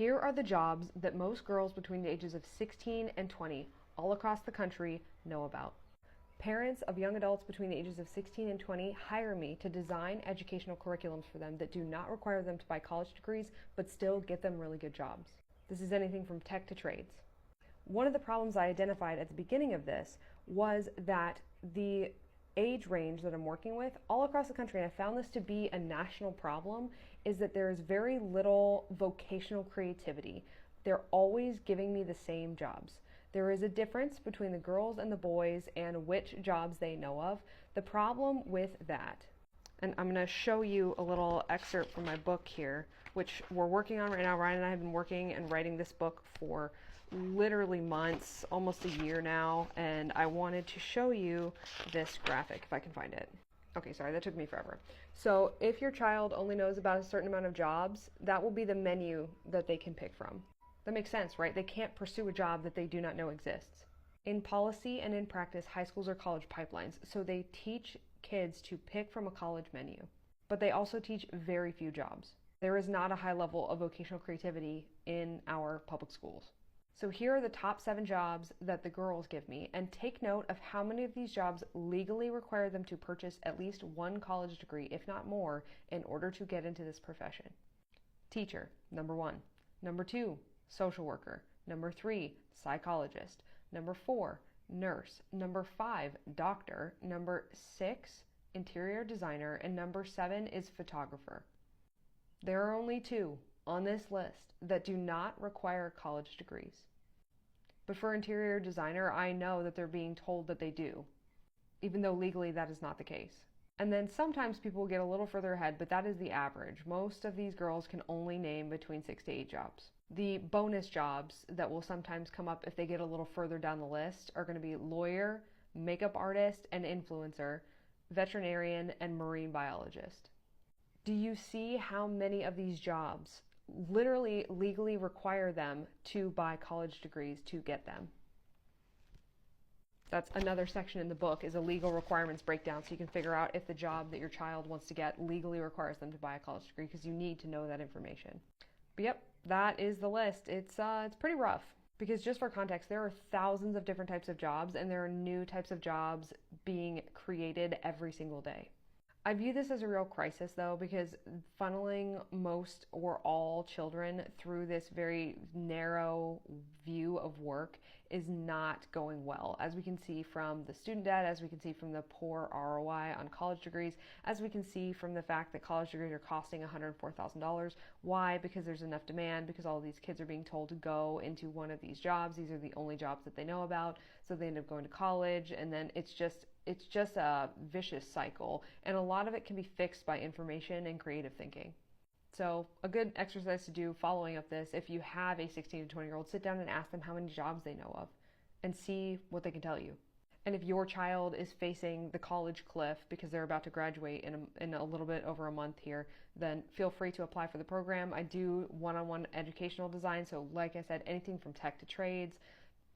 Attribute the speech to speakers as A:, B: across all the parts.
A: Here are the jobs that most girls between the ages of 16 and 20 all across the country know about. Parents of young adults between the ages of 16 and 20 hire me to design educational curriculums for them that do not require them to buy college degrees, but still get them really good jobs. This is anything from tech to trades. One of the problems I identified at the beginning of this was that the age range that I'm working with all across the country, and I found this to be a national problem, is that there is very little vocational creativity. They're always giving me the same jobs. There is a difference between the girls and the boys and which jobs they know of. The problem with that, and I'm going to show you a little excerpt from my book here, which we're working on right now. Ryan and I have been working and writing this book for literally months, almost a year now, and I wanted to show you this graphic if I can find it. Okay, sorry, that took me forever. So if your child only knows about a certain amount of jobs, that will be the menu that they can pick from. That makes sense, right? They can't pursue a job that they do not know exists. In policy and in practice, high schools are college pipelines, so they teach kids to pick from a college menu, but they also teach very few jobs. There is not a high level of vocational creativity in our public schools. So here are the top 7 jobs that the girls give me, and take note of how many of these jobs legally require them to purchase at least one college degree, if not more, in order to get into this profession. Teacher, number 1. Number 2, social worker. Number 3, psychologist. Number 4, nurse. Number 5, doctor. Number 6, interior designer. And number 7 is photographer. There are only 2 on this list that do not require college degrees. But for interior designer, I know that they're being told that they do, even though legally that is not the case. And then sometimes people get a little further ahead, but that is the average. Most of these girls can only name between 6 to 8 jobs. The bonus jobs that will sometimes come up if they get a little further down the list are going to be lawyer, makeup artist and influencer, veterinarian, and marine biologist. Do you see how many of these jobs literally legally require them to buy college degrees to get them? That's another section in the book, is a legal requirements breakdown, so you can figure out if the job that your child wants to get legally requires them to buy a college degree, because you need to know that information. But yep, that is the list. It's pretty rough, because just for context, there are thousands of different types of jobs, and there are new types of jobs being created every single day. I view this as a real crisis, though, because funneling most or all children through this very narrow view of work is not going well, as we can see from the student debt, as we can see from the poor ROI on college degrees, as we can see from the fact that college degrees are costing $104,000. Why? Because there's enough demand, because all of these kids are being told to go into one of these jobs. These are the only jobs that they know about, so they end up going to college, and then it's just a vicious cycle, and a lot of it can be fixed by information and creative thinking. So a good exercise to do following up this, if you have a 16 to 20-year-old, sit down and ask them how many jobs they know of and see what they can tell you. And if your child is facing the college cliff because they're about to graduate in a little bit over a month here, then feel free to apply for the program. I do one-on-one educational design, so like I said, anything from tech to trades,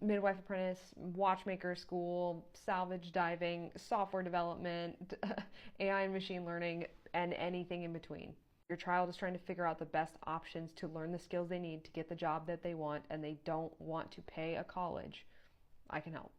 A: midwife apprentice, watchmaker school, salvage diving, software development, AI and machine learning, and anything in between. Your child is trying to figure out the best options to learn the skills they need to get the job that they want, and they don't want to pay a college. I can help.